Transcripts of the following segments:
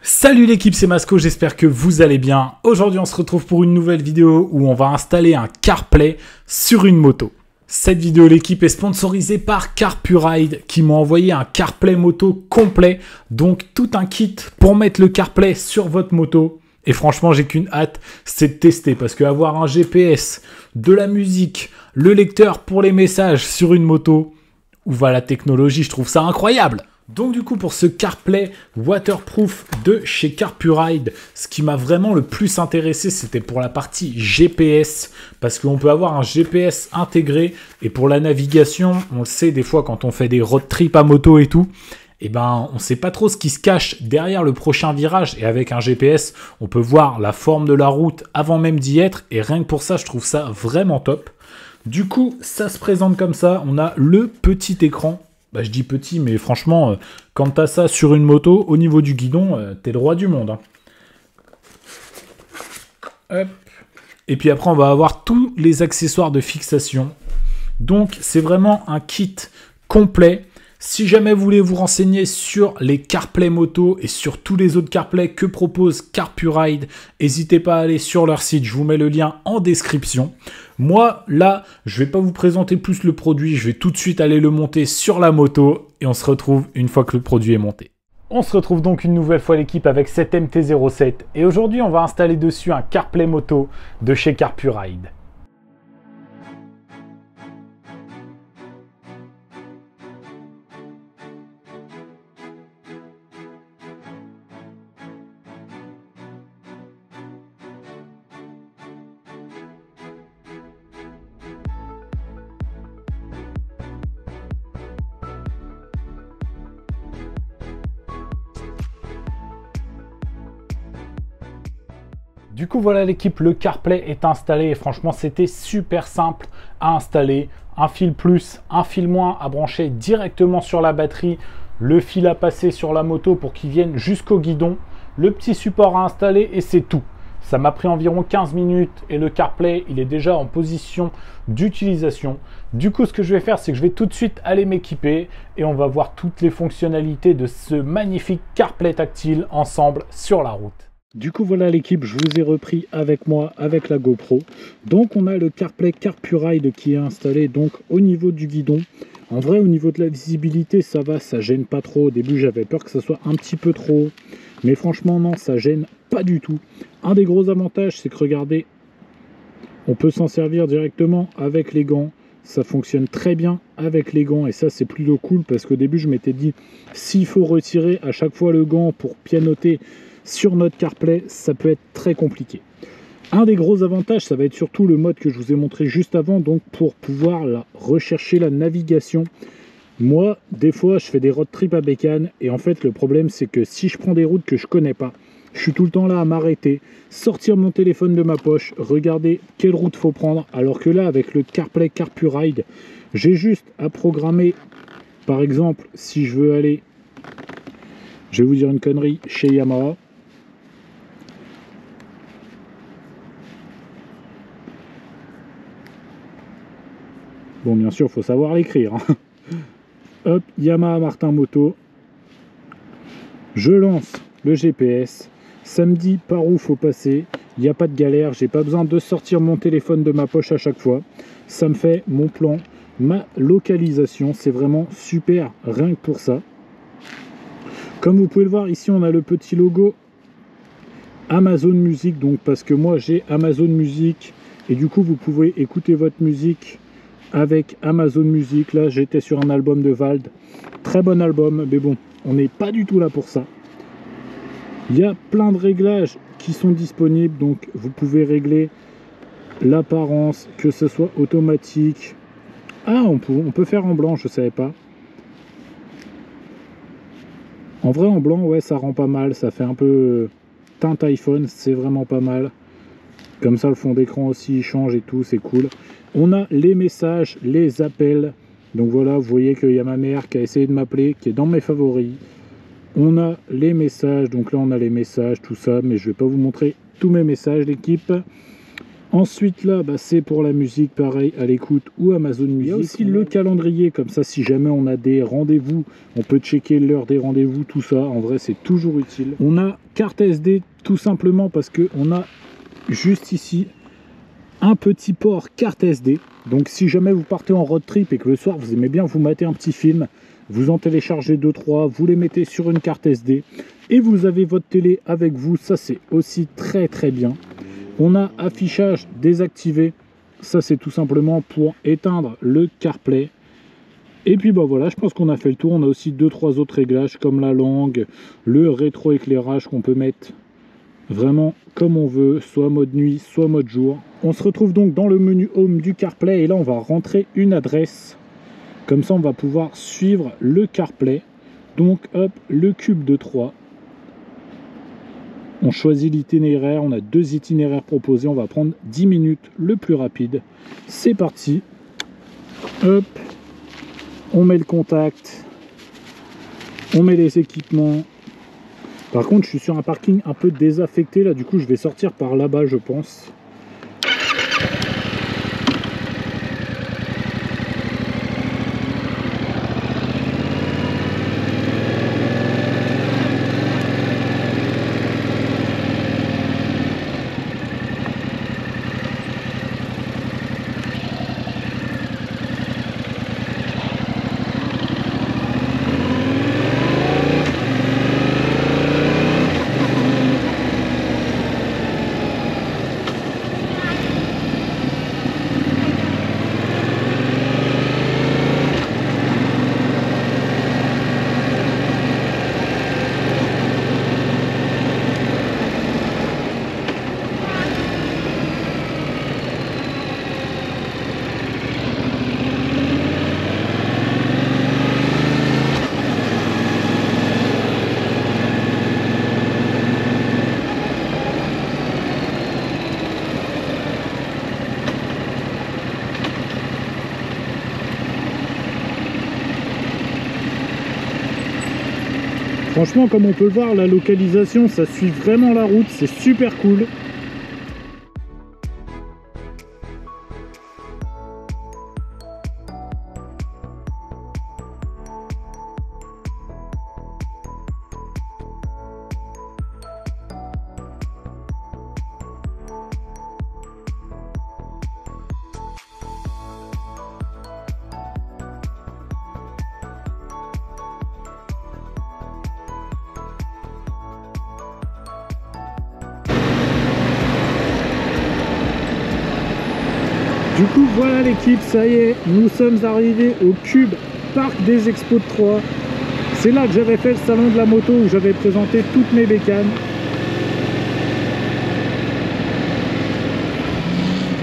Salut l'équipe, c'est Masco, j'espère que vous allez bien. Aujourd'hui on se retrouve pour une nouvelle vidéo où on va installer un CarPlay sur une moto. Cette vidéo l'équipe est sponsorisée par CarPuride qui m'a envoyé un CarPlay moto complet. Donc tout un kit pour mettre le CarPlay sur votre moto. Et franchement j'ai qu'une hâte, c'est de tester parce qu'avoir un GPS, de la musique, le lecteur pour les messages sur une moto, où va la technologie, je trouve ça incroyable. Donc du coup pour ce CarPlay waterproof de chez CarPuride, ce qui m'a vraiment le plus intéressé c'était pour la partie GPS, parce qu'on peut avoir un GPS intégré et pour la navigation, on le sait des fois quand on fait des road trips à moto et tout, et ben on sait pas trop ce qui se cache derrière le prochain virage et avec un GPS on peut voir la forme de la route avant même d'y être et rien que pour ça je trouve ça vraiment top. Du coup ça se présente comme ça, on a le petit écran. Bah, je dis petit, mais franchement, quand tu as ça sur une moto, au niveau du guidon, t'es le roi du monde. Hein. Hop. Et puis après, on va avoir tous les accessoires de fixation. Donc, c'est vraiment un kit complet. Si jamais vous voulez vous renseigner sur les CarPlay moto et sur tous les autres CarPlay que propose CarPuride, n'hésitez pas à aller sur leur site, je vous mets le lien en description. Moi, là, je ne vais pas vous présenter plus le produit, je vais tout de suite aller le monter sur la moto et on se retrouve une fois que le produit est monté. On se retrouve donc une nouvelle fois l'équipe avec cette MT-07 et aujourd'hui on va installer dessus un CarPlay moto de chez CarPuride. Du coup voilà l'équipe, le CarPlay est installé et franchement c'était super simple à installer. Un fil plus, un fil moins à brancher directement sur la batterie, le fil à passer sur la moto pour qu'il vienne jusqu'au guidon, le petit support à installer et c'est tout. Ça m'a pris environ 15 minutes et le CarPlay il est déjà en position d'utilisation. Du coup ce que je vais faire c'est que je vais tout de suite aller m'équiper et on va voir toutes les fonctionnalités de ce magnifique CarPlay tactile ensemble sur la route. Du coup voilà l'équipe, je vous ai repris avec moi avec la GoPro. Donc on a le CarPlay CarPuride qui est installé donc au niveau du guidon. En vrai au niveau de la visibilité ça va, ça gêne pas trop. Au début j'avais peur que ça soit un petit peu trop haut. Mais franchement non, ça gêne pas du tout. Un des gros avantages c'est que regardez, on peut s'en servir directement avec les gants. Ça fonctionne très bien avec les gants et ça c'est plutôt cool parce qu'au début je m'étais dit s'il faut retirer à chaque fois le gant pour pianoter sur notre CarPlay, ça peut être très compliqué. Un des gros avantages, ça va être surtout le mode que je vous ai montré juste avant, donc pour pouvoir rechercher la navigation. Moi, des fois, je fais des road trips à bécane, et en fait, le problème, c'est que si je prends des routes que je connais pas, je suis tout le temps là à m'arrêter, sortir mon téléphone de ma poche, regarder quelle route faut prendre, alors que là, avec le CarPlay CarPuride, j'ai juste à programmer, par exemple, si je veux aller, je vais vous dire une connerie, chez Yamaha, bon, bien sûr, il faut savoir l'écrire. Hein. Hop, Yamaha Martin Moto. Je lance le GPS. Ça me dit par où faut passer. Il n'y a pas de galère. J'ai pas besoin de sortir mon téléphone de ma poche à chaque fois. Ça me fait mon plan, ma localisation. C'est vraiment super, rien que pour ça. Comme vous pouvez le voir, ici, on a le petit logo Amazon Music. Donc, parce que moi, j'ai Amazon Music. Et du coup, vous pouvez écouter votre musique avec Amazon Music. Là j'étais sur un album de Vald, très bon album, mais bon on n'est pas du tout là pour ça. Il y a plein de réglages qui sont disponibles, donc vous pouvez régler l'apparence, que ce soit automatique. Ah, on peut faire en blanc, je savais pas. En vrai en blanc ouais ça rend pas mal, ça fait un peu teinte iPhone, c'est vraiment pas mal. Comme ça le fond d'écran aussi il change et tout, c'est cool. On a les messages, les appels. Donc voilà, vous voyez qu'il y a ma mère qui a essayé de m'appeler, qui est dans mes favoris. On a les messages, donc là on a les messages, tout ça, mais je vais pas vous montrer tous mes messages l'équipe. Ensuite là, c'est pour la musique, pareil, à l'écoute ou Amazon Music. Il y a aussi le calendrier, comme ça si jamais on a des rendez-vous, on peut checker l'heure des rendez-vous, tout ça, en vrai c'est toujours utile. On a carte SD tout simplement parce qu'on a juste ici un petit port carte SD. Donc si jamais vous partez en road trip et que le soir vous aimez bien vous mater un petit film, vous en téléchargez 2-3, vous les mettez sur une carte SD et vous avez votre télé avec vous, ça c'est aussi très très bien. On a affichage désactivé, ça c'est tout simplement pour éteindre le CarPlay. Et puis voilà, je pense qu'on a fait le tour. On a aussi 2-3 autres réglages comme la langue, le rétroéclairage qu'on peut mettre vraiment comme on veut, soit mode nuit, soit mode jour. On se retrouve donc dans le menu Home du CarPlay et là on va rentrer une adresse. Comme ça on va pouvoir suivre le CarPlay. Donc hop, le cube de 3. On choisit l'itinéraire, on a 2 itinéraires proposés, on va prendre 10 minutes le plus rapide. C'est parti. Hop, on met le contact, on met les équipements. Par contre, je suis sur un parking un peu désaffecté, là, du coup, je vais sortir par là-bas, je pense. Franchement, comme on peut le voir, la localisation, ça suit vraiment la route, c'est super cool. Du coup, voilà l'équipe, ça y est, nous sommes arrivés au Cube Parc des Expos de Troyes. C'est là que j'avais fait le salon de la moto où j'avais présenté toutes mes bécanes.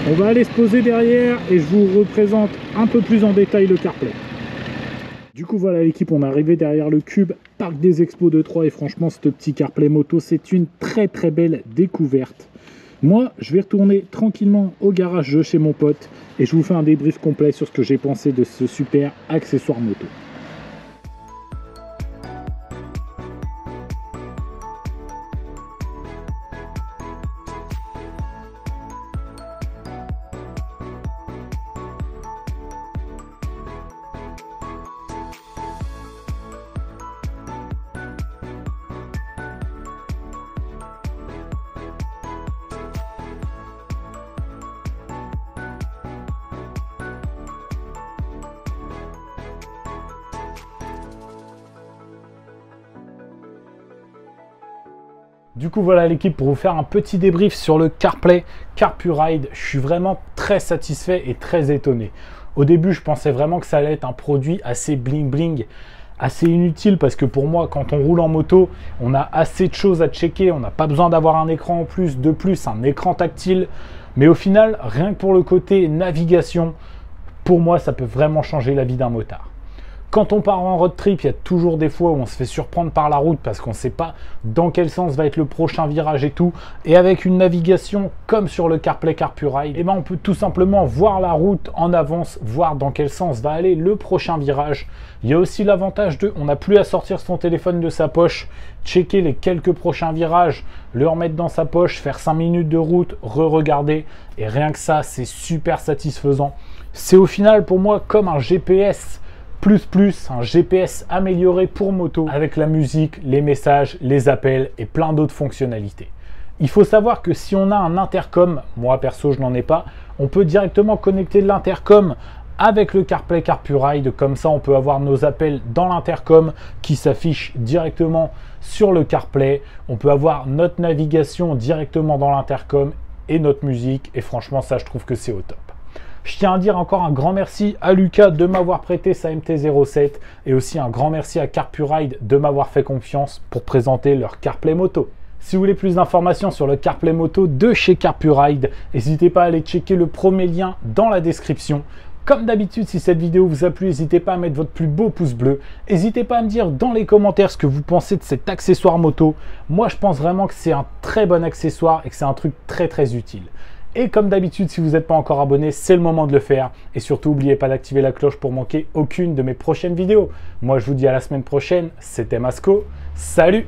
On va aller se poser derrière et je vous représente un peu plus en détail le CarPlay. Du coup, voilà l'équipe, on est arrivé derrière le Cube Parc des Expos de Troyes et franchement, ce petit CarPlay moto, c'est une très très belle découverte. Moi, je vais retourner tranquillement au garage de chez mon pote et je vous fais un débrief complet sur ce que j'ai pensé de ce super accessoire moto. Du coup, voilà l'équipe pour vous faire un petit débrief sur le CarPlay CarPuride. Je suis vraiment très satisfait et très étonné. Au début, je pensais vraiment que ça allait être un produit assez bling bling, assez inutile parce que pour moi, quand on roule en moto, on a assez de choses à checker. On n'a pas besoin d'avoir un écran en plus, un écran tactile. Mais au final, rien que pour le côté navigation, pour moi, ça peut vraiment changer la vie d'un motard. Quand on part en road trip, il y a toujours des fois où on se fait surprendre par la route parce qu'on ne sait pas dans quel sens va être le prochain virage et tout. Et avec une navigation comme sur le CarPlay CarPlay, eh ben on peut tout simplement voir la route en avance, voir dans quel sens va aller le prochain virage. Il y a aussi l'avantage de, on n'a plus à sortir son téléphone de sa poche, checker les quelques prochains virages, le remettre dans sa poche, faire 5 minutes de route, re-regarder. Et rien que ça, c'est super satisfaisant. C'est au final pour moi comme un GPS un GPS amélioré pour moto avec la musique, les messages, les appels et plein d'autres fonctionnalités. Il faut savoir que si on a un intercom, moi perso je n'en ai pas, on peut directement connecter l'intercom avec le CarPlay CarPlay, comme ça on peut avoir nos appels dans l'intercom qui s'affichent directement sur le CarPlay, on peut avoir notre navigation directement dans l'intercom et notre musique, et franchement ça je trouve que c'est au top. Je tiens à dire encore un grand merci à Lucas de m'avoir prêté sa MT-07 et aussi un grand merci à CarPlay de m'avoir fait confiance pour présenter leur CarPlay Moto. Si vous voulez plus d'informations sur le CarPlay Moto de chez CarPlay, n'hésitez pas à aller checker le premier lien dans la description. Comme d'habitude, si cette vidéo vous a plu, n'hésitez pas à mettre votre plus beau pouce bleu. N'hésitez pas à me dire dans les commentaires ce que vous pensez de cet accessoire moto. Moi, je pense vraiment que c'est un très bon accessoire et que c'est un truc très utile. Et comme d'habitude, si vous n'êtes pas encore abonné, c'est le moment de le faire. Et surtout, n'oubliez pas d'activer la cloche pour manquer aucune de mes prochaines vidéos. Moi, je vous dis à la semaine prochaine. C'était Masco. Salut!